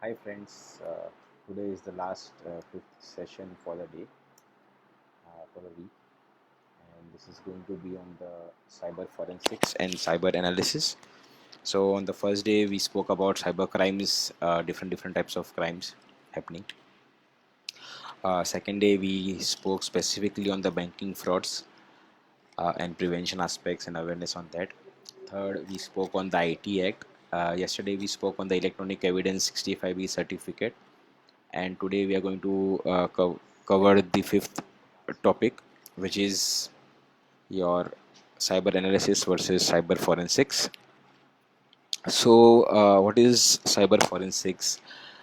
Hi friends, today is the last fifth session for the day, for the week, and this is going to be on the cyber forensics and cyber analysis. So on the first day we spoke about cyber crimes, different types of crimes happening. Second day we spoke specifically on the banking frauds and prevention aspects and awareness on that. Third, we spoke on the IT Act. Yesterday we spoke on the electronic evidence 65B certificate, and today we are going to cover the fifth topic, which is your cyber analysis versus cyber forensics. So what is cyber forensics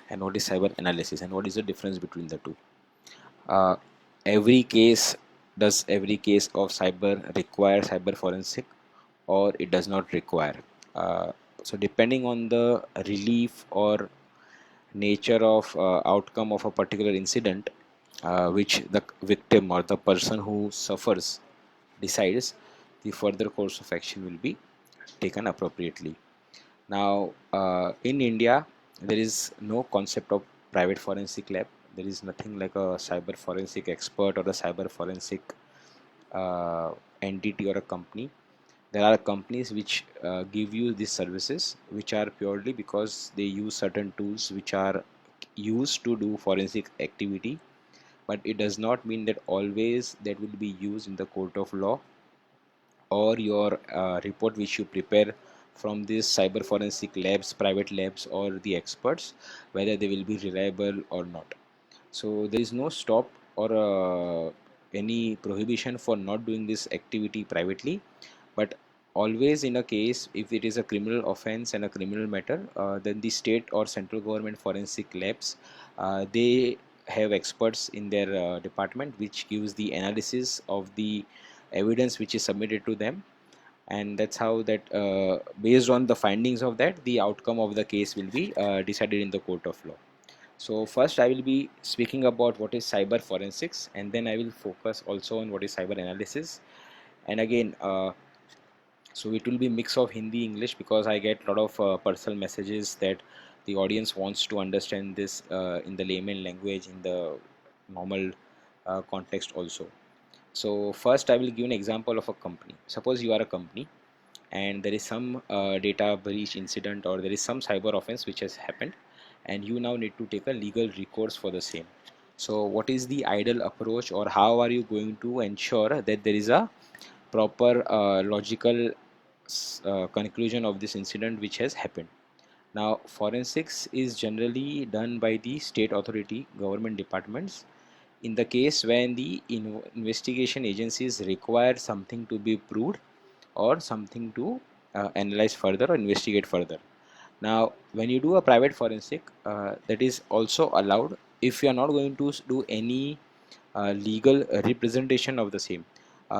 and what is cyber analysis, and what is the difference between the two? uh, every case Does every case of cyber require cyber forensic, or it does not require? So depending on the relief or nature of outcome of a particular incident, which the victim or the person who suffers decides, the further course of action will be taken appropriately. Now, in India, there is no concept of private forensic lab. There is nothing like a cyber forensic expert or a cyber forensic uh, entity or a company. There are companies which give you these services, which are purely because they use certain tools which are used to do forensic activity, but it does not mean that always that will be used in the court of law, or your report which you prepare from these cyber forensic labs, private labs, or the experts, whether they will be reliable or not. So there is no stop or any prohibition for not doing this activity privately, but always in a case if it is a criminal offense and a criminal matter, then the state or central government forensic labs, they have experts in their department which gives the analysis of the evidence which is submitted to them, and that's how that based on the findings of that, the outcome of the case will be decided in the court of law. So first I will be speaking about what is cyber forensics, and then I will focus also on what is cyber analysis. And again, so it will be mix of Hindi English, because I get a lot of personal messages that the audience wants to understand this in the layman language, in the normal context also. So first I will give an example of a company. Suppose you are a company and there is some data breach incident, or there is some cyber offense which has happened, and you now need to take a legal recourse for the same. So what is the ideal approach, or how are you going to ensure that there is a proper logical conclusion of this incident which has happened? Now forensics is generally done by the state authority government departments in the case when the investigation agencies require something to be proved, or something to analyze further or investigate further. Now when you do a private forensic, that is also allowed if you are not going to do any legal representation of the same.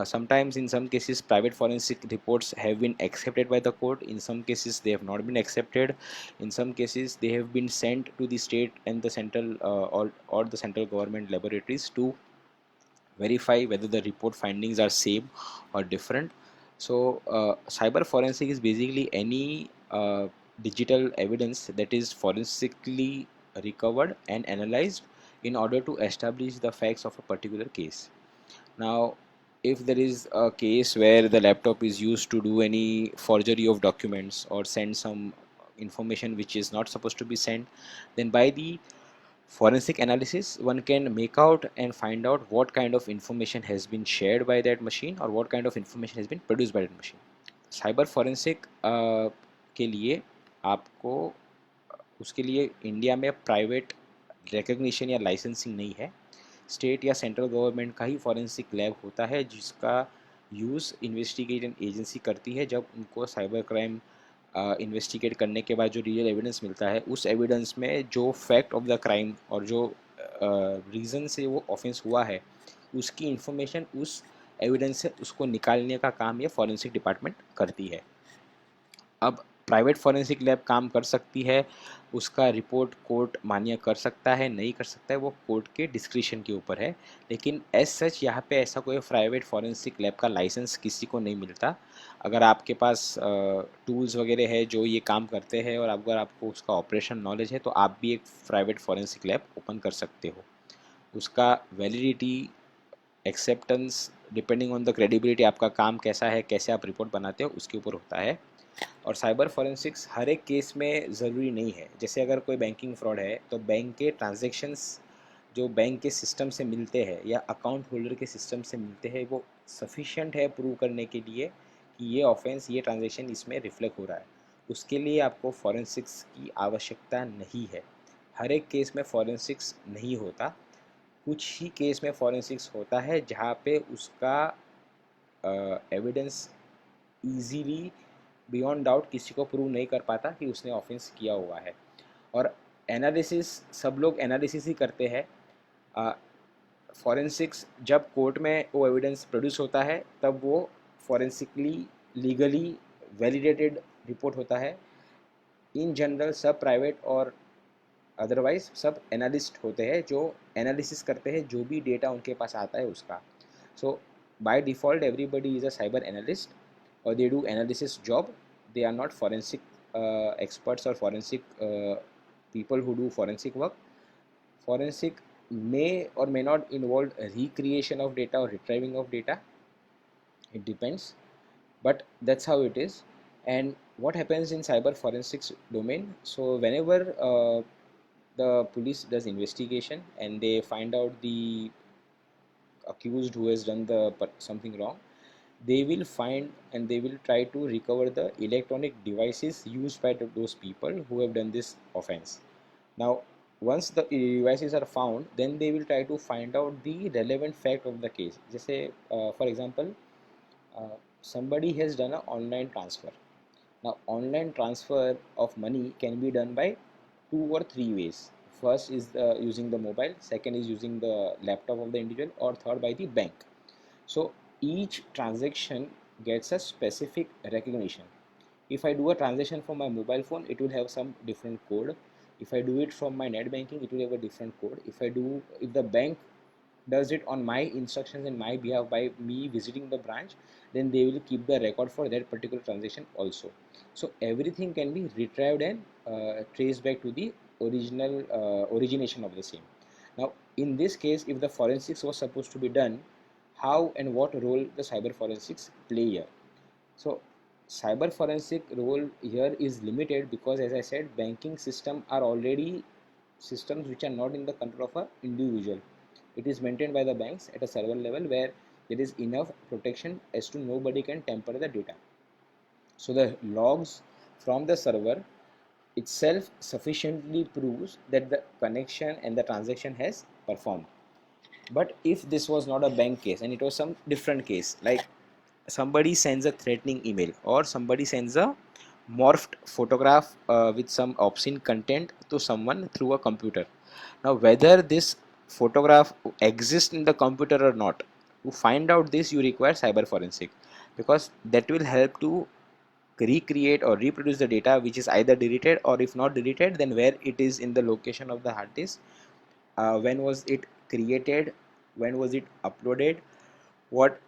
Sometimes in some cases private forensic reports have been accepted by the court, in some cases they have not been accepted, in some cases they have been sent to the state and the central or the central government laboratories to verify whether the report findings are same or different. So cyber forensic is basically any digital evidence that is forensically recovered and analyzed in order to establish the facts of a particular case. Now if there is a case where the laptop is used to do any forgery of documents or send some information which is not supposed to be sent, then by the forensic analysis one can make out and find out what kind of information has been shared by that machine, or what kind of information has been produced by that machine. Cyber forensic के लिए आपको उसके लिए India में private recognition या licensing नहीं है। State या सेंट्रल गवर्नमेंट का ही फॉरेंसिक लैब होता है जिसका यूज़ इन्वेस्टिगेशन एजेंसी करती है जब उनको साइबर क्राइम इन्वेस्टिगेट करने के बाद जो रियल एविडेंस मिलता है, उस एविडेंस में जो फैक्ट ऑफ द क्राइम और जो रीज़न से वो ऑफेंस हुआ है, उसकी इंफॉर्मेशन उस एविडेंस से उसको निकालने का काम ये फॉरेंसिक डिपार्टमेंट करती है। अब प्राइवेट फॉरेंसिक लैब काम कर सकती है, उसका रिपोर्ट कोर्ट मान्य कर सकता है, नहीं कर सकता है, वो कोर्ट के डिस्क्रिशन के ऊपर है। लेकिन एज सच यहाँ पे ऐसा कोई प्राइवेट फॉरेंसिक लैब का लाइसेंस किसी को नहीं मिलता। अगर आपके पास टूल्स वगैरह है जो ये काम करते हैं और अगर आपको उसका ऑपरेशन नॉलेज है तो आप भी एक प्राइवेट फॉरेंसिक लैब ओपन कर सकते हो। उसका validity, acceptance, depending on the credibility, आपका काम कैसा है, कैसे आप रिपोर्ट बनाते हो, उसके ऊपर होता है। और साइबर फॉरेंसिक्स हर एक केस में ज़रूरी नहीं है। जैसे अगर कोई बैंकिंग फ्रॉड है तो बैंक के ट्रांजैक्शंस जो बैंक के सिस्टम से मिलते हैं या अकाउंट होल्डर के सिस्टम से मिलते हैं वो सफिशेंट है प्रूव करने के लिए कि ये ऑफेंस, ये ट्रांजैक्शन इसमें रिफ्लेक्ट हो रहा है। उसके लिए आपको फॉरेंसिक्स की आवश्यकता नहीं है। हर एक केस में फॉरेंसिक्स नहीं होता, कुछ ही केस में फॉरेंसिक्स होता है जहाँ पे उसका एविडेंस ईजीली बियॉन्ड डाउट किसी को प्रूव नहीं कर पाता कि उसने ऑफेंस किया हुआ है। और एनालिसिस, सब लोग एनालिसिस ही करते हैं। फॉरेंसिक्स जब कोर्ट में वो एविडेंस प्रोड्यूस होता है तब वो फॉरेंसिकली लीगली वैलिडेटेड रिपोर्ट होता है। इन जनरल सब प्राइवेट और अदरवाइज सब एनालिस्ट होते हैं जो एनालिसिस करते हैं जो भी डेटा उनके पास आता है उसका। So by default everybody is a cyber analyst or they do analysis job. They are not forensic experts or forensic people who do forensic work. Forensic may or may not involve recreation of data or retrieving of data. It depends, but that's how it is. And what happens in cyber forensics domain? So whenever the police does investigation and they find out the accused who has done the something wrong, they will find and they will try to recover the electronic devices used by those people who have done this offense. Now once the devices are found, then they will try to find out the relevant fact of the case. Just say for example, somebody has done an online transfer. Now online transfer of money can be done by two or three ways. First is using the mobile, second is using the laptop of the individual, or third by the bank. So each transaction gets a specific recognition. If I do a transaction from my mobile phone, it will have some different code. If I do it from my net banking, it will have a different code. If the bank does it on my instructions and my behalf by me visiting the branch, then they will keep the record for that particular transaction also. So everything can be retrieved and traced back to the original origination of the same. Now in this case, if the forensics was supposed to be done, how and what role the cyber forensics play here? So cyber forensic role here is limited because, as I said, banking system are already systems which are not in the control of an individual. It is maintained by the banks at a server level where there is enough protection as to nobody can tamper the data. So the logs from the server itself sufficiently proves that the connection and the transaction has performed. But if this was not a bank case and it was some different case, like somebody sends a threatening email or somebody sends a morphed photograph with some obscene content to someone through a computer. Now whether this photograph exists in the computer or not, to find out this you require cyber forensic, because that will help to recreate or reproduce the data which is either deleted, or if not deleted then where it is in the location of the hard disk, when was it created, when was it uploaded, what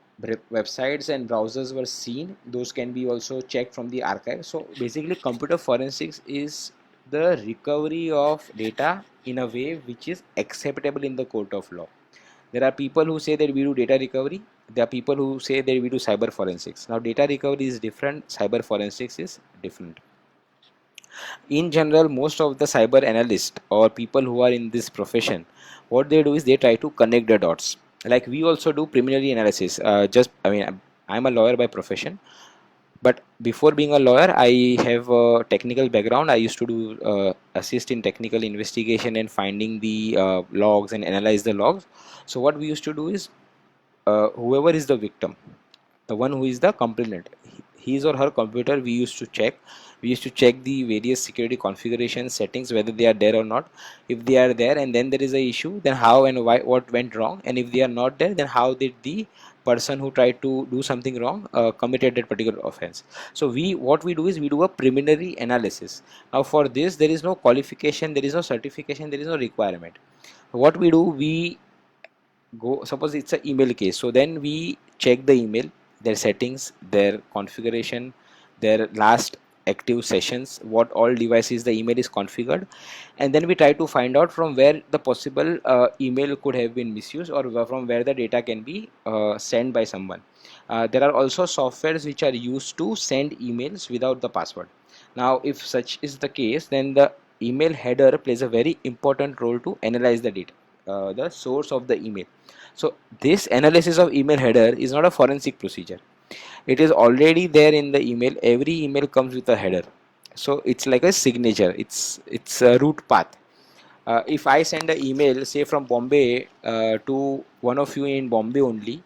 websites and browsers were seen, those can be also checked from the archive. So basically computer forensics is the recovery of data in a way which is acceptable in the court of law. There are people who say that we do data recovery, there are people who say that we do cyber forensics. Now data recovery is different, cyber forensics is different. In general, most of the cyber analysts or people who are in this profession, what they do is they try to connect the dots. Like we also do preliminary analysis. I'm a lawyer by profession, but before being a lawyer I have a technical background. I used to do assist in technical investigation and finding the logs and analyze the logs. So what we used to do is, whoever is the victim, the one who is the complainant, his or her computer we used to check the various security configuration settings whether they are there or not. If they are there and then there is a issue, then how and why, what went wrong, and if they are not there, then how did the person who tried to do something wrong committed that particular offense. So what we do is we do a preliminary analysis. Now for this there is no qualification, there is no certification, there is no requirement. What we do, we go, suppose it's an email case, so then we check the email, their settings, their configuration, their last active sessions, what all devices the email is configured, and then we try to find out from where the possible email could have been misused, or from where the data can be sent by someone. There are also softwares which are used to send emails without the password. Now if such is the case, then the email header plays a very important role to analyze the data, the source of the email. So this analysis of email header is not a forensic procedure. It is already there in the email. Every email comes with a header. So it's like a signature. It's a root path. If I send an email, say from Bombay to one of you in Bombay only,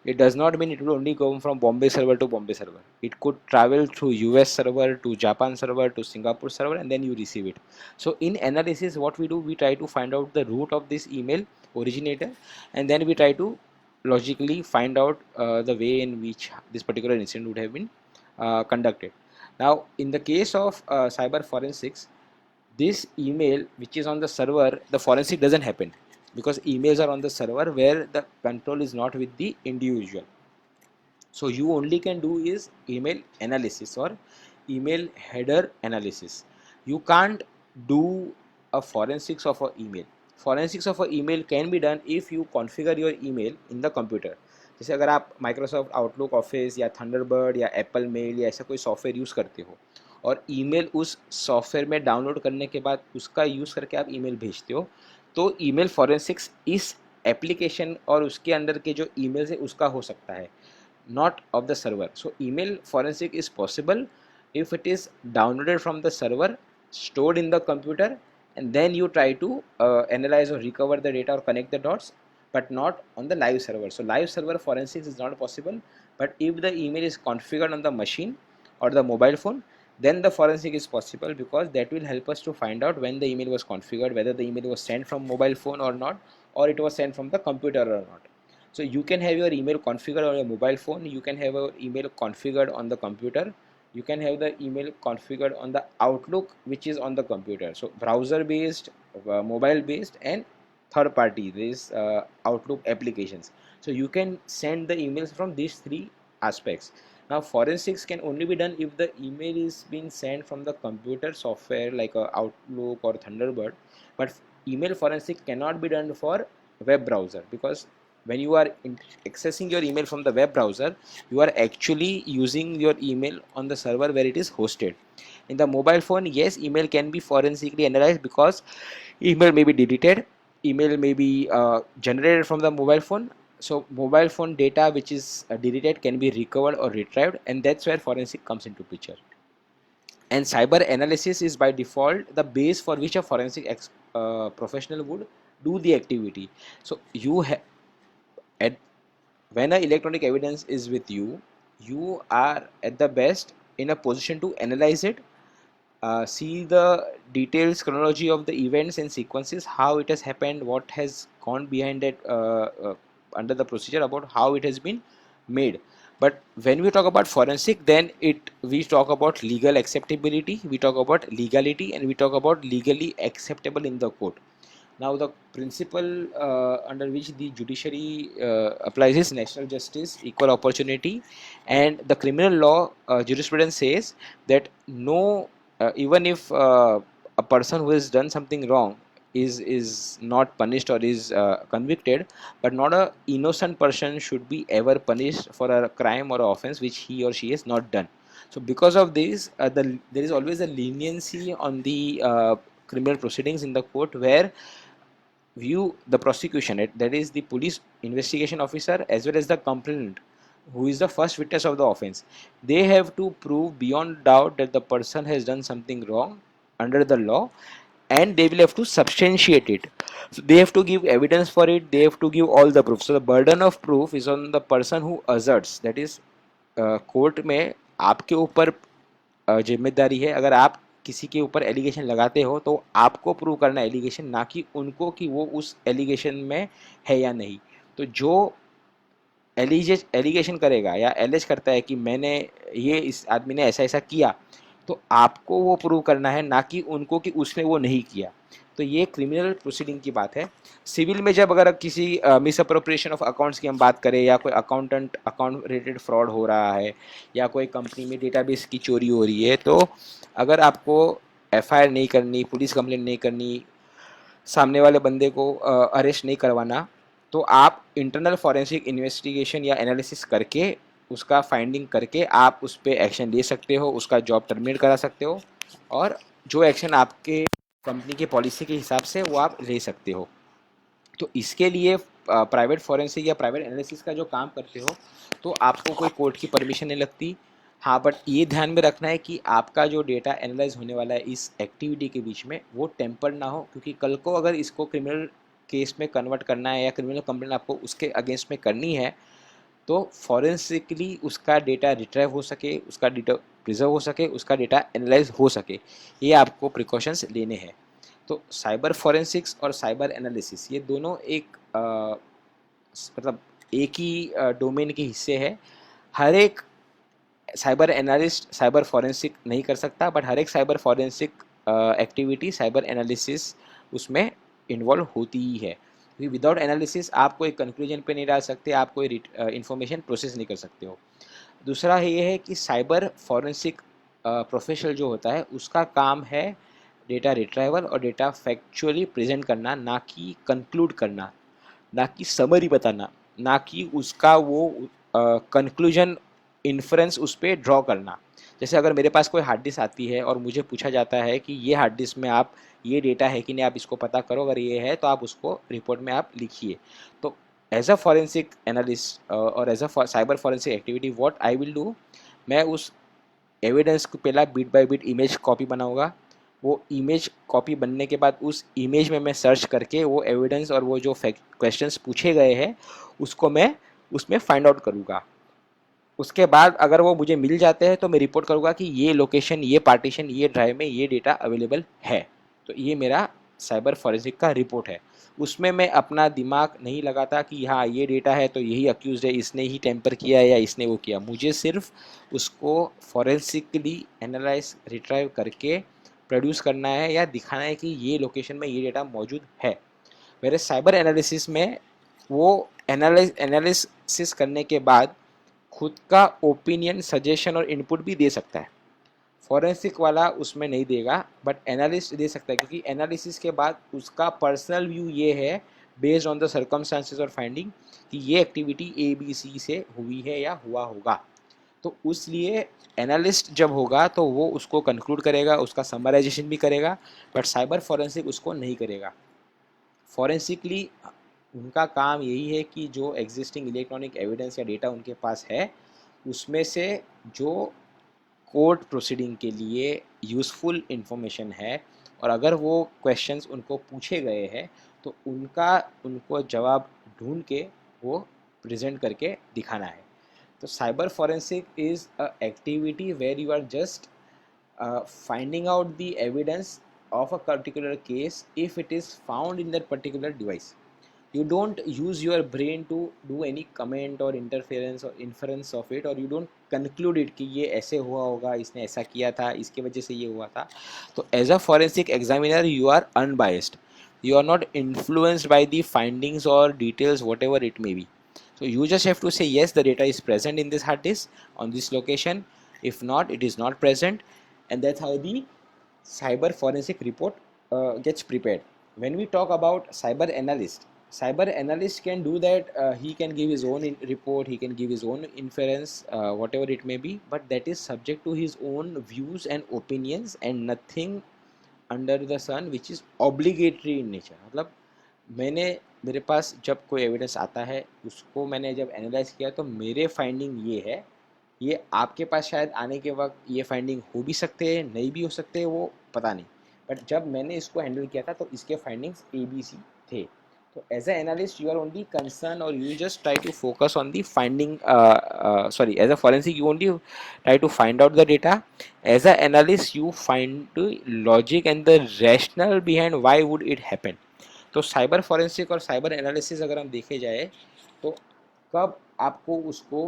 it does not mean it will only come from Bombay server to Bombay server. It could travel through US server to Japan server to Singapore server, and then you receive it. So in analysis, what we do, we try to find out the root of this email originator, and then we try to logically find out the way in which this particular incident would have been conducted. Now in the case of cyber forensics, this email which is on the server, the forensic doesn't happen, because emails are on the server where the control is not with the individual. So you only can do is email analysis or email header analysis. You can't do a forensics of an email. Forensics of an email can be done if you configure your email in the computer. जैसे अगर आप Microsoft outlook office या Thunderbird या Apple mail या ऐसा कोई software use करते हो, और ईमेल उस सॉफ्टवेयर में डाउनलोड करने के बाद उसका यूज़ करके आप ईमेल भेजते हो, तो ईमेल फॉरेंसिक्स इस एप्लीकेशन और उसके अंदर के जो ईमेल्स है उसका हो सकता है, not of the server. So email forensic is possible if it is downloaded from the server, stored in the computer, and then you try to analyze or recover the data or connect the dots, but not on the live server. So live server forensics is not possible, but if the email is configured on the machine or the mobile phone, then the forensic is possible, because that will help us to find out when the email was configured, whether the email was sent from mobile phone or not, or it was sent from the computer or not. So you can have your email configured on your mobile phone, you can have your email configured on the computer, you can have the email configured on the Outlook which is on the computer. So browser based, mobile based, and third party, these Outlook applications. So you can send the emails from these three aspects. Now forensics can only be done if the email is being sent from the computer software like Outlook or Thunderbird, but email forensic cannot be done for web browser, because when you are accessing your email from the web browser, you are actually using your email on the server where it is hosted. In the mobile phone, yes, email can be forensically analyzed, because email may be deleted, email may be generated from the mobile phone. So mobile phone data which is deleted can be recovered or retrieved, and that's where forensic comes into picture. And cyber analysis is by default the base for which a forensic professional would do the activity. So you at when an electronic evidence is with you, you are at the best in a position to analyze it, see the details, chronology of the events and sequences, how it has happened, what has gone behind it, under the procedure, about how it has been made. But when we talk about forensic, then we talk about legal acceptability, we talk about legality, and we talk about legally acceptable in the court. Now the principle under which the judiciary applies is national justice, equal opportunity, and the criminal law jurisprudence says that no, even if a person who has done something wrong is not punished or is convicted, but not a innocent person should be ever punished for a crime or offense which he or she has not done. So because of this, there is always a leniency on the criminal proceedings in the court, where the prosecution, that is the police investigation officer as well as the complainant, who is the first witness of the offense, they have to prove beyond doubt that the person has done something wrong under the law, and they will have to substantiate it. So they have to give evidence for it, they have to give all the proof. So the burden of proof is on the person who asserts, that is court में आपके ऊपर जिम्मेदारी है, अगर आप किसी के ऊपर एलिगेशन लगाते हो तो आपको प्रूव करना एलिगेशन, ना कि उनको कि वो उस एलिगेशन में है या नहीं. तो जो एलिगेशन करेगा या एलिज करता है कि मैंने ये इस आदमी ने ऐसा ऐसा किया, तो आपको वो प्रूव करना है, ना कि उनको कि उसने वो नहीं किया। तो ये क्रिमिनल प्रोसीडिंग की बात है। सिविल में जब अगर किसी मिस अप्रोप्रिएशन ऑफ अकाउंट्स की हम बात करें, या कोई अकाउंट रिलेटेड फ्रॉड हो रहा है, या कोई कंपनी में डेटाबेस की चोरी हो रही है, तो अगर आपको एफआईआर नहीं करनी, पुलिस कंप्लेंट नहीं करनी, सामने वाले बंदे को अरेस्ट नहीं करवाना, तो आप इंटरनल फॉरेंसिक इन्वेस्टिगेशन या एनालिसिस करके, उसका फाइंडिंग करके आप उस पर एक्शन ले सकते हो, उसका जॉब टर्मिनेट करा सकते हो, और जो एक्शन आपके कंपनी के पॉलिसी के हिसाब से वो आप ले सकते हो। तो इसके लिए प्राइवेट फॉरेंसिक या प्राइवेट एनालिसिस का जो काम करते हो, तो आपको कोई कोर्ट की परमिशन नहीं लगती। हाँ, बट ये ध्यान में रखना है कि आपका जो डेटा एनालाइज होने वाला है इस एक्टिविटी के बीच में, वो टेम्पर्ड ना हो, क्योंकि कल को अगर इसको क्रिमिनल केस में कन्वर्ट करना है या क्रिमिनल कंप्लेंट आपको उसके अगेंस्ट में करनी है, तो फॉरेंसिकली उसका डेटा रिट्राइव हो सके, उसका डेटा प्रिजर्व हो सके, उसका डेटा एनालाइज हो सके, ये आपको प्रिकॉशंस लेने हैं। तो साइबर फॉरेंसिक्स और साइबर एनालिसिस ये दोनों एक मतलब एक ही डोमेन के हिस्से हैं। हर एक साइबर एनालिस्ट साइबर फॉरेंसिक नहीं कर सकता, बट हर एक cyber forensic activity cyber analysis उसमें इन्वॉल्व होती ही है, क्योंकि विदाउट एनालिसिस आप कोई कंक्लूजन पे नहीं डाल सकते, आप कोई इंफॉर्मेशन प्रोसेस नहीं कर सकते हो। दूसरा ये है कि साइबर फॉरेंसिक प्रोफेशनल जो होता है उसका काम है डेटा रिट्राइवल और डेटा फैक्चुअली प्रेजेंट करना, ना कि कंक्लूड करना, ना कि समरी बताना, ना कि उसका वो कंक्लूजन इन्फ्रेंस उस पर ड्रॉ करना। जैसे अगर मेरे पास कोई हार्ड डिस्क आती है और मुझे पूछा जाता है कि ये हार्ड डिस्क में आप ये डेटा है कि नहीं, आप इसको पता करो, अगर ये है तो आप उसको रिपोर्ट में आप लिखिए। तो एज अ फॉरेंसिक एनालिस्ट और as a cyber forensic activity what I will do, मैं उस एविडेंस को पहला bit by bit image copy बनाऊंगा। वो इमेज कॉपी बनने के बाद उस इमेज में मैं सर्च करके वो एविडेंस और वो जो क्वेश्चंस पूछे गए हैं उसको मैं उसमें फाइंड आउट करूँगा। उसके बाद अगर वो मुझे मिल जाते हैं तो मैं रिपोर्ट करूँगा कि ये लोकेशन, ये पार्टीशन, ये ड्राइव में ये डेटा अवेलेबल है। तो ये मेरा साइबर फॉरेंसिक का रिपोर्ट है। उसमें मैं अपना दिमाग नहीं लगाता कि हाँ ये डेटा है तो यही अक्यूज है, इसने ही टेम्पर किया या इसने वो किया। मुझे सिर्फ उसको फॉरेंसिकली एनालाइज रिट्राइव करके प्रोड्यूस करना है या दिखाना है कि ये लोकेशन में ये डेटा मौजूद है। मेरे साइबर एनालिसिस में वो एनालिसिस करने के बाद खुद का ओपिनियन, सजेशन और इनपुट भी दे सकता है। फॉरेंसिक वाला उसमें नहीं देगा, बट एनालिस्ट दे सकता है, क्योंकि एनालिसिस के बाद उसका पर्सनल व्यू ये है बेस्ड ऑन द सर्कमस्टांसेस और फाइंडिंग कि ये एक्टिविटी ए बी सी से हुई है या हुआ होगा। तो उसलिए एनालिस्ट जब होगा तो वो उसको कंक्लूड करेगा, उसका समराइजेशन भी करेगा, बट साइबर फॉरेंसिक उसको नहीं करेगा। फॉरेंसिकली उनका काम यही है कि जो एग्जिस्टिंग इलेक्ट्रॉनिक एविडेंस या डेटा उनके पास है उसमें से जो कोर्ट प्रोसीडिंग के लिए यूज़फुल इंफॉर्मेशन है, और अगर वो क्वेश्चंस उनको पूछे गए हैं तो उनको जवाब ढूंढ के वो प्रेजेंट करके दिखाना है। तो cyber forensic is a activity where you are just finding out the evidence of a particular case if it is found in that particular device. You don't use your brain to do any comment or interference or inference of it, or you don't conclude it कि ये ऐसे हुआ होगा, इसने ऐसा किया था, इसकी वजह से ये हुआ था। तो as a forensic examiner you are unbiased, you are not influenced by the findings or details whatever it may be. So you just have to say yes, the data is present in this hard disk on this location, if not it is not present, and that's how the cyber forensic report gets prepared. When we talk about cyber analyst can do that. He can give his own report, he can give his own inference, whatever it may be, but that is subject to his own views and opinions and nothing under the sun which is obligatory in nature. मतलब मेरे पास जब कोई evidence आता है उसको मैंने जब analyse किया तो मेरे फाइंडिंग ये है, ये आपके पास शायद आने के वक्त ये फाइंडिंग हो भी सकते हैं, नहीं भी हो सकते, वो पता नहीं, बट जब मैंने इसको हैंडल किया था तो इसके फाइंडिंग्स ए बी सी थे। तो as a analyst you are only concern और you just try to focus on the finding, sorry, as a forensic you only try to find out the data. As a analyst you find the logic and the rationale behind why would it happen. तो cyber forensic और cyber analysis अगर हम देखे जाए तो कब आपको उसको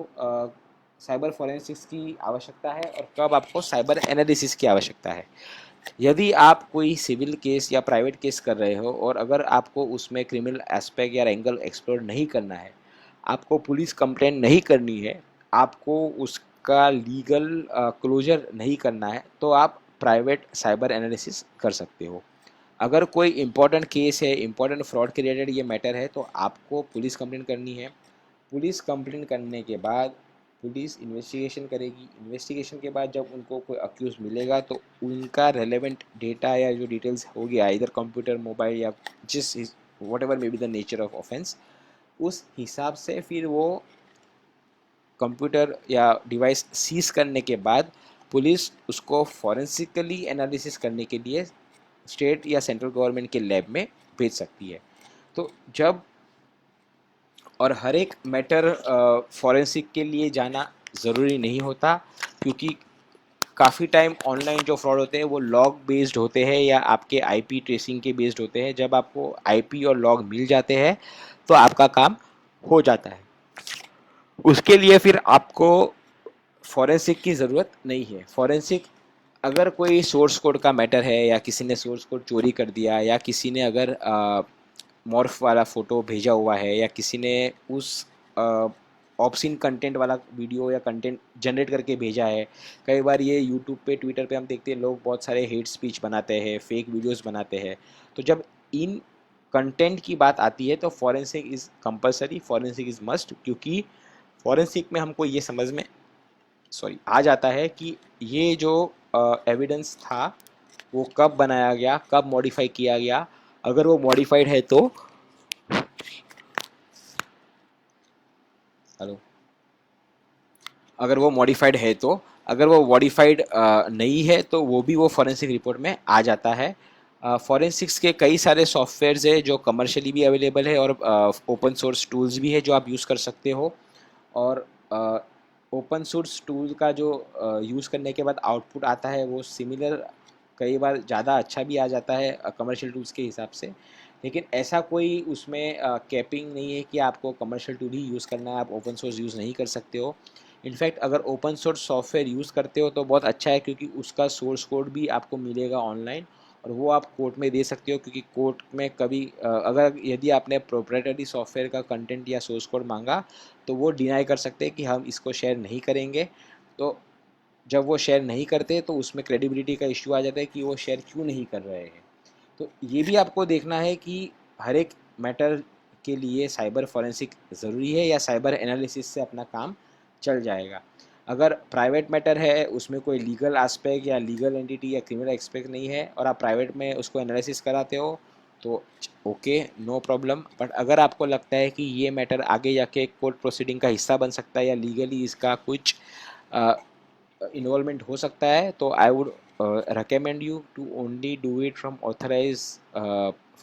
साइबर फोरेंसिक्स की आवश्यकता है और कब आपको साइबर एनालिसिस की आवश्यकता है। यदि आप कोई सिविल केस या प्राइवेट केस कर रहे हो और अगर आपको उसमें क्रिमिनल एस्पेक्ट या एंगल एक्सप्लोर नहीं करना है, आपको पुलिस कंप्लेंट नहीं करनी है, आपको उसका लीगल क्लोजर नहीं करना है, तो आप प्राइवेट साइबर एनालिसिस कर सकते हो। अगर कोई इंपॉर्टेंट केस है, इंपॉर्टेंट फ्रॉड के रिलेटेड ये मैटर है, तो आपको पुलिस कंप्लेंट करनी है। पुलिस कंप्लेंट करने के बाद पुलिस इन्वेस्टिगेशन करेगी। इन्वेस्टिगेशन के बाद जब उनको कोई अक्यूज मिलेगा तो उनका रेलेवेंट डेटा या जो डिटेल्स हो गया इधर कंप्यूटर, मोबाइल या जिस what ever may be the nature of offence, उस हिसाब से फिर वो कंप्यूटर या डिवाइस सीज करने के बाद पुलिस उसको फॉरेंसिकली एनालिसिस करने के लिए स्टेट या सेंट्रल गवर्नमेंट के लैब में भेज सकती है। तो जब और हर एक मैटर फॉरेंसिक के लिए जाना ज़रूरी नहीं होता, क्योंकि काफ़ी टाइम ऑनलाइन जो फ्रॉड होते हैं वो लॉग बेस्ड होते हैं या आपके आईपी ट्रेसिंग के बेस्ड होते हैं। जब आपको आईपी और लॉग मिल जाते हैं तो आपका काम हो जाता है। उसके लिए फिर आपको फॉरेंसिक की ज़रूरत नहीं है। फॉरेंसिक अगर कोई सोर्स कोड का मैटर है या किसी ने सोर्स कोड चोरी कर दिया या किसी ने अगर मॉर्फ वाला फ़ोटो भेजा हुआ है या किसी ने उस ऑब्सीन कंटेंट वाला वीडियो या कंटेंट जनरेट करके भेजा है। कई बार ये यूट्यूब पे, ट्विटर पे हम देखते हैं लोग बहुत सारे हेट स्पीच बनाते हैं, फेक वीडियोस बनाते हैं। तो जब इन कंटेंट की बात आती है तो forensic is compulsory, forensic is must, क्योंकि फॉरेंसिक में हमको ये समझ में आ जाता है कि ये जो एविडेंस था वो कब बनाया गया, कब मॉडिफाई किया गया। अगर वो मॉडिफाइड है तो हेलो अगर वो मॉडिफाइड है तो, अगर वो मॉडिफाइड नहीं है तो वो भी वो फॉरेंसिक रिपोर्ट में आ जाता है। फॉरेंसिक्स के कई सारे सॉफ्टवेयर्स है जो कमर्शियली भी अवेलेबल है और ओपन सोर्स टूल्स भी है जो आप यूज़ कर सकते हो। और ओपन सोर्स टूल का जो यूज़ करने के बाद आउटपुट आता है वो सिमिलर, कई बार ज़्यादा अच्छा भी आ जाता है कमर्शियल टूल्स के हिसाब से। लेकिन ऐसा कोई उसमें कैपिंग नहीं है कि आपको कमर्शियल टूल ही यूज़ करना है, आप ओपन सोर्स यूज़ नहीं कर सकते हो। इनफैक्ट अगर ओपन सोर्स सॉफ्टवेयर यूज़ करते हो तो बहुत अच्छा है, क्योंकि उसका सोर्स कोड भी आपको मिलेगा ऑनलाइन और वो आप कोर्ट में दे सकते हो। क्योंकि कोर्ट में कभी अगर यदि आपने प्रोप्राइटरी सॉफ्टवेयर का कंटेंट या सोर्स कोड मांगा तो वो डिनाई कर सकते हैं कि हम इसको शेयर नहीं करेंगे। तो जब वो शेयर नहीं करते तो उसमें क्रेडिबिलिटी का इश्यू आ जाता है कि वो शेयर क्यों नहीं कर रहे हैं। तो ये भी आपको देखना है कि हर एक मैटर के लिए साइबर फॉरेंसिक ज़रूरी है या साइबर एनालिसिस से अपना काम चल जाएगा। अगर प्राइवेट मैटर है, उसमें कोई लीगल एस्पेक्ट या लीगल एंटिटी या क्रिमिनल एस्पेक्ट नहीं है और आप प्राइवेट में उसको एनालिसिस कराते हो तो ओके, नो प्रॉब्लम। बट अगर आपको लगता है कि ये मैटर आगे जाके कोर्ट प्रोसीडिंग का हिस्सा बन सकता है या लीगली इसका कुछ इन्वॉल्वमेंट हो सकता है, तो I would recommend you to only do it from authorized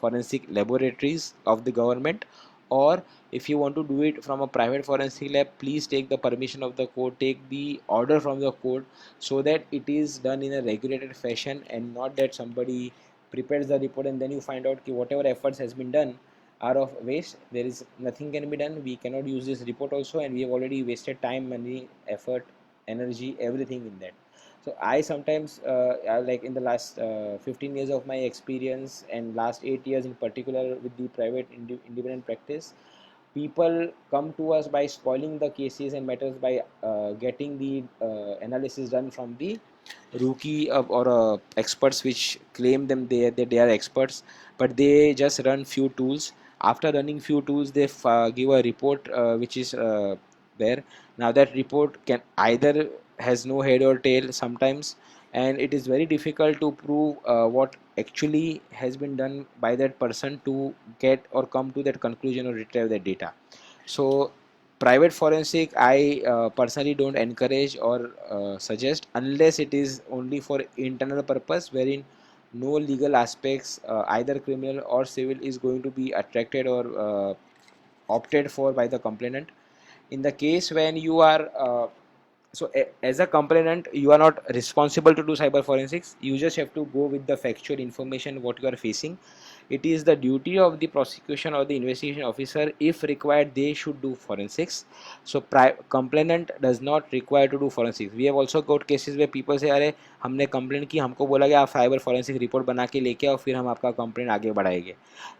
forensic laboratories of the government, or if you want to do it from a private forensic lab, please take the permission of the court, take the order from the court, so that it is done in a regulated fashion and not that somebody prepares the report and then you find out that whatever efforts has been done are of waste. There is nothing can be done, we cannot use this report also, and we have already wasted time, money, effort, energy, everything in that. So I sometimes like in the last 15 years of my experience and last 8 years in particular with the private independent practice, people come to us by spoiling the cases and matters by getting the analysis done from the rookie or experts which claim them that they are experts, but they just run few tools. After running few tools they give a report which is there. Now that report can either has no head or tail sometimes, and it is very difficult to prove what actually has been done by that person to get or come to that conclusion or retrieve that data. So private forensic I personally don't encourage or suggest unless it is only for internal purpose, wherein no legal aspects either criminal or civil is going to be attracted or opted for by the complainant. In the case when you are as a complainant you are not responsible to do cyber forensics, you just have to go with the factual information what you are facing. it is the duty of the prosecution or the investigation officer. If required, they should do forensics. So complainant does not require to do forensics. We have also got cases where people say अरे हमने complaint की, हमको बोला गया आप cyber forensic report बना के लेके आओ, फिर हम आपका कंप्लेंट आगे बढ़ाएंगे.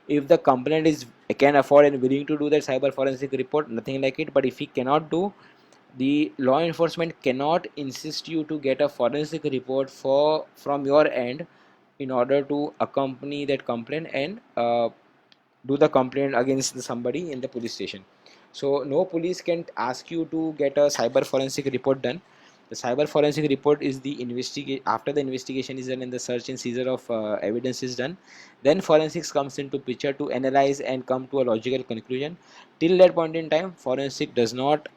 If the complainant is can afford and willing to do that cyber forensic report, nothing like it. But if he cannot do, the law enforcement cannot insist you to get a forensic report from your end in order to accompany that complaint and do the complaint against somebody in the police station. So no police can ask you to get a cyber forensic report done. The cyber forensic report is the investigate after the investigation is done and the search and seizure of evidence is done. Then forensics comes into picture to analyze and come to a logical conclusion. Till that point in time, forensic does not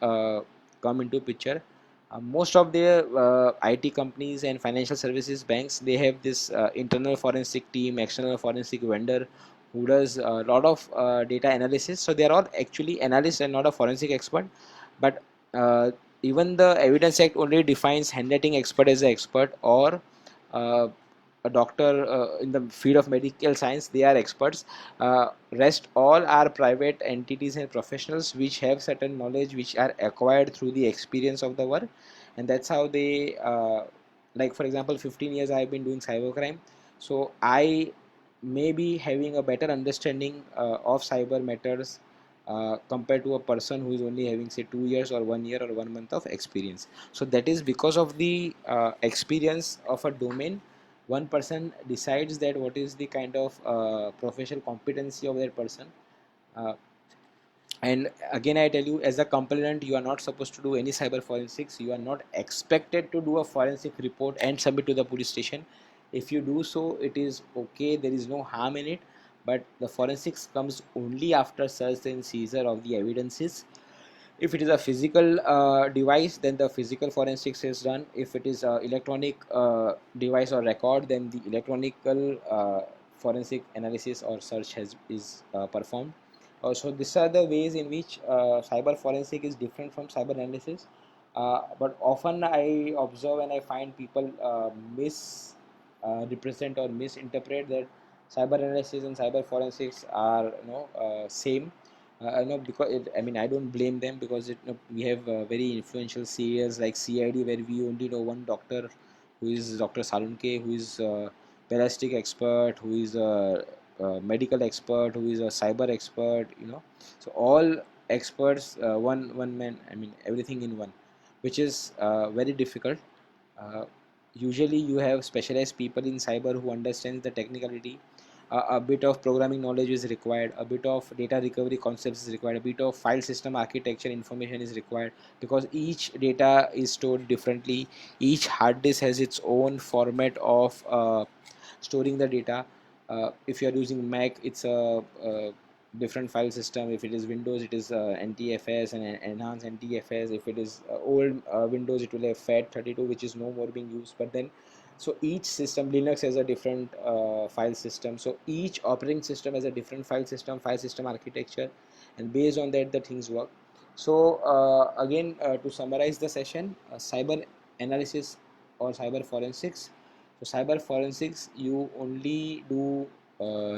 come into picture. Most of the IT companies and financial services banks, they have this internal forensic team, external forensic vendor who does a lot of data analysis. So they are all actually analysts and not a forensic expert. But even the Evidence Act only defines handwriting expert as an expert, or uh, a doctor in the field of medical science, they are experts. Rest all are private entities and professionals which have certain knowledge which are acquired through the experience of the work, and that's how they like for example 15 years I have been doing cybercrime, so I may be having a better understanding of cyber matters compared to a person who is only having say 2 years or 1 year or 1 month of experience. So that is because of the experience of a domain, one person decides that what is the kind of professional competency of that person. uh, and again I tell you, as a complainant, you are not supposed to do any cyber forensics. You are not expected to do a forensic report and submit to the police station. If you do so, it is okay, there is no harm in it. But the forensics comes only after search and seizure of the evidences. If it is a physical device, then the physical forensics is done. If it is a electronic device or record, then the electronical forensic analysis or search is performed. So these are the ways in which cyber forensic is different from cyber analysis. But often I observe and I find people represent or misinterpret that cyber analysis and cyber forensics are same. Because I mean I don't blame them, because we have very influential serials like CID where we only know one doctor, who is Dr. Salunke, who is a ballistic expert, who is a medical expert, who is a cyber expert. So all experts, one man. I mean everything in one, which is very difficult. Uh, Usually you have specialized people in cyber who understands the technicality. A bit of programming knowledge is required, a bit of data recovery concepts is required, a bit of file system architecture information is required, because each data is stored differently. Each hard disk has its own format of storing the data. If you are using Mac, it's a different file system. If it is Windows, it is NTFS and enhanced NTFS. If it is old Windows, it will have FAT32, which is no more being used. But then, so each system, Linux has a different file system. So each operating system has a different file system architecture, and based on that, the things work. So again, to summarize the session, cyber analysis or cyber forensics. So cyber forensics, you only do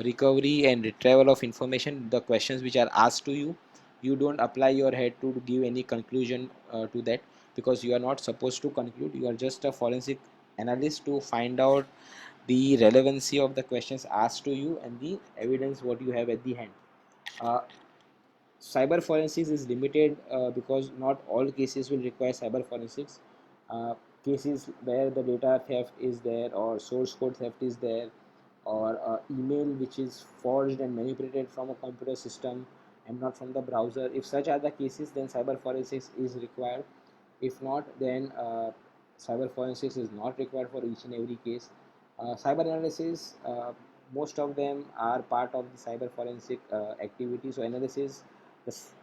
recovery and retrieval of information, the questions which are asked to you. You don't apply your head to give any conclusion to that, because you are not supposed to conclude. You are just a forensic analyst to find out the relevancy of the questions asked to you and the evidence what you have at the hand. uh, Cyber forensics is limited because not all cases will require cyber forensics. Cases where the data theft is there, or source code theft is there, or email which is forged and manipulated from a computer system and not from the browser. If such are the cases, then cyber forensics is required. If not, then cyber forensics is not required for each and every case. Cyber analysis, most of them are part of the cyber forensic activity. So analysis,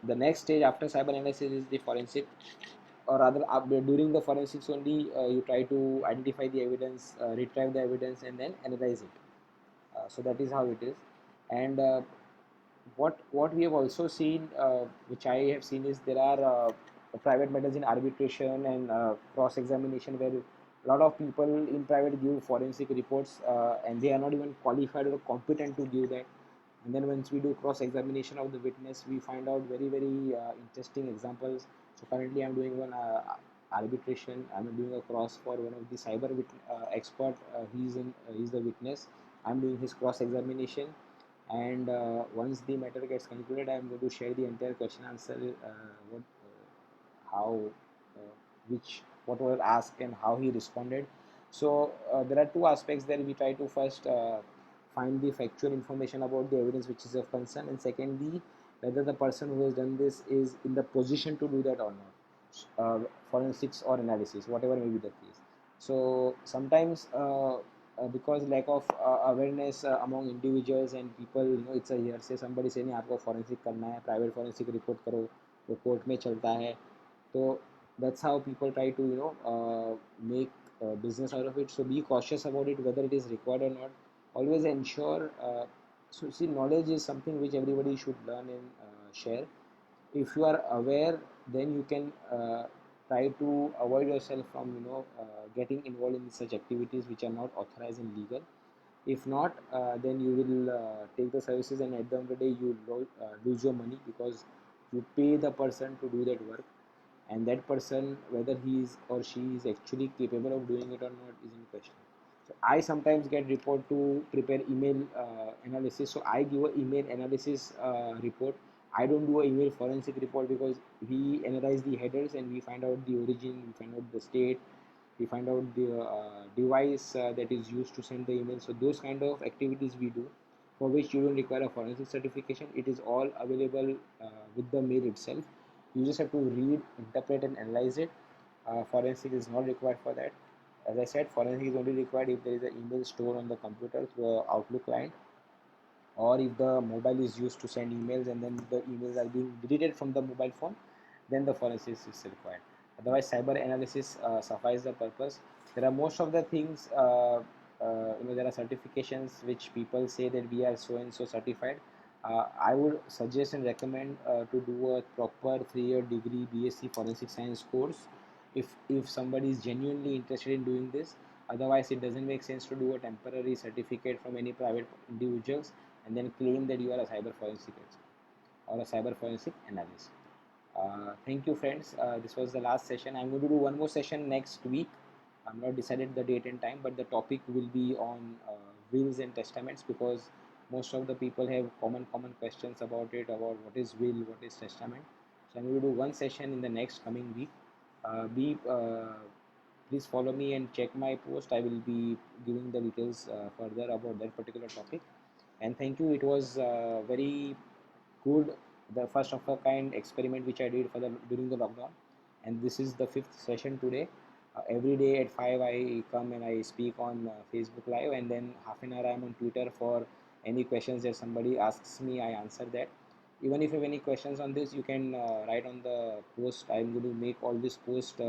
the next stage after cyber analysis is the forensic, or rather during the forensics only you try to identify the evidence, retrieve the evidence, and then analyze it. So that is how it is. And what we have also seen, which I have seen, is there are private matters in arbitration and cross examination, where a lot of people in private give forensic reports and they are not even qualified or competent to give that. And then once we do cross examination of the witness, we find out very interesting examples. So currently I'm doing one arbitration. I'm doing a cross for one of the cyber expert. He's the witness. I'm doing his cross examination, and once the matter gets concluded, I'm going to share the entire question answer, what how which what was asked and how he responded. So there are two aspects there. We try to first find the factual information about the evidence which is of concern, and secondly, whether the person who has done this is in the position to do that or not, forensics or analysis, whatever may be the case. So sometimes because lack of awareness among individuals and people, it's a hearsay. Somebody say नहीं आपको forensic करना है, private forensic report करो, वो court में चलता है. So that's how people try to make business out of it. So be cautious about it, whether it is required or not. Always ensure. So see, knowledge is something which everybody should learn and share. If you are aware, then you can try to avoid yourself from getting involved in such activities which are not authorized and legal. If not, then you will take the services, and at the end of the day you lose your money, because you pay the person to do that work, and that person, whether he is or she is actually capable of doing it or not, is in question. So I sometimes get report to prepare email analysis, so I give a email analysis report. I don't do a email forensic report, because we analyze the headers and we find out the origin, we find out the state, we find out the device that is used to send the email. So those kind of activities we do, for which you don't require a forensic certification. It is all available with the mail itself. You just have to read, interpret, and analyze it. Forensic is not required for that. As I said, forensic is only required if there is an email stored on the computer through a Outlook client, or if the mobile is used to send emails and then the emails are being deleted from the mobile phone, then the forensics is required. Otherwise, cyber analysis suffices the purpose. There are most of the things, there are certifications which people say that we are so and so certified. I would suggest and recommend to do a proper 3-year degree BSc Forensic Science course if somebody is genuinely interested in doing this. Otherwise, it doesn't make sense to do a temporary certificate from any private individuals and then claim that you are a cyber forensic expert or a cyber forensic analyst. Thank you, friends. This was the last session. I'm going to do one more session next week. I'm not decided the date and time, but the topic will be on wills and testaments, because most of the people have common questions about it, about what is will, what is testament. So I'm going to do one session in the next coming week. Be Please follow me and check my post. I will be giving the details further about that particular topic. And thank you. It was very good, the first of a kind experiment which I did for the during the lockdown, and this is the fifth session today. Every day at 5 I come and I speak on Facebook Live, and then half an hour I'm on Twitter for any questions that somebody asks me. I answer that. Even if you have any questions on this, you can write on the post. I'm going to make all this post